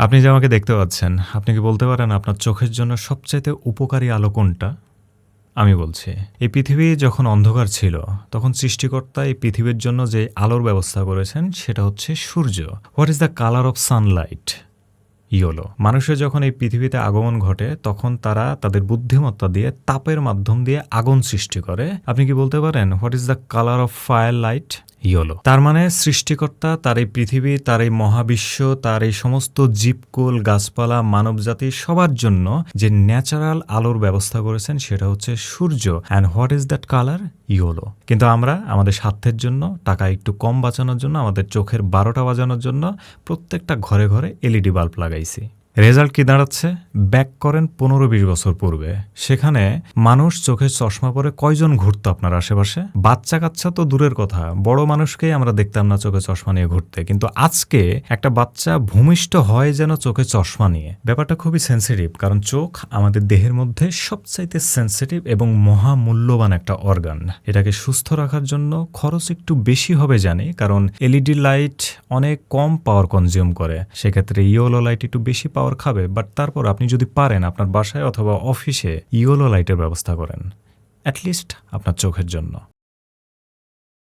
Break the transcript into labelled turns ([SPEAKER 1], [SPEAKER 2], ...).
[SPEAKER 1] আপনি যে আমাকে দেখতে পাচ্ছেন, আপনি কি বলতে পারেন আপনার চোখের জন্য সবচাইতে উপকারী আলো কোনটা? আমি বলছি, এই পৃথিবী যখন অন্ধকার ছিল, তখন সৃষ্টিকর্তা এই পৃথিবীর জন্য যে আলোর ব্যবস্থা করেছেন, সেটা হচ্ছে সূর্য। What is the colour of sunlight? Yellow. মানুষের যখন এই পৃথিবীতে আগমন ঘটে, তখন তারা তাদের বুদ্ধিমত্তা দিয়ে তাপের মাধ্যম দিয়ে আগুন সৃষ্টি করে। আপনি কি বলতে পারেন what is the colour of fire light? Yellow. তার মানে সৃষ্টিকর্তা তার এই পৃথিবী, তার এই মহাবিশ্ব, তার এই সমস্ত জীবকুল, গাছপালা, মানবজাতি সবার জন্য যে ন্যাচারাল আলোর ব্যবস্থা করেছেন সেটা হচ্ছে সূর্য। And what is that colour? Yellow. কিন্তু আমরা আমাদের স্বার্থের জন্য, টাকা একটু কম বাঁচানোর জন্য, আমাদের চোখের ১২টা বাজানোর জন্য প্রত্যেকটা ঘরে ঘরে এলইডি বাল্ব লাগাইছি। রেজাল্ট কি দাঁড়াচ্ছে? ব্যাক করেন ১৫-২০ বছর পূর্বে। সেখানে মানুষ চোখের চশমা পরে কয়জন ঘুরতো আপনার আশেপাশে? বাচ্চা কাচ্চা তো দূরের কথা, বড় মানুষকেই আমরা দেখতাম না চোখে চশমা নিয়ে ঘুরতে। কিন্তু আজকে একটা বাচ্চা ভূমিষ্ঠ হয় যেন চোখে চশমা নিয়ে। ব্যাপারটা খুবই সেন্সিটিভ, কারণ চোখ আমাদের দেহের মধ্যে সবচাইতে সেন্সিটিভ এবং মহামূল্যবান একটা অর্গান। এটাকে সুস্থ রাখার জন্য খরচ একটু বেশি হবে জানি, কারণ এলইডি লাইট অনেক কম পাওয়ার কনজিউম করে। সেক্ষেত্রে ইয়েলো লাইট একটু বেশি পাওয়ার খাবে, বাট তারপর আপনি যদি পারেন আপনার বাসায় অথবা অফিসে ইয়েলো লাইটের ব্যবস্থা করেন, অ্যাটলিস্ট আপনার চোখের জন্য।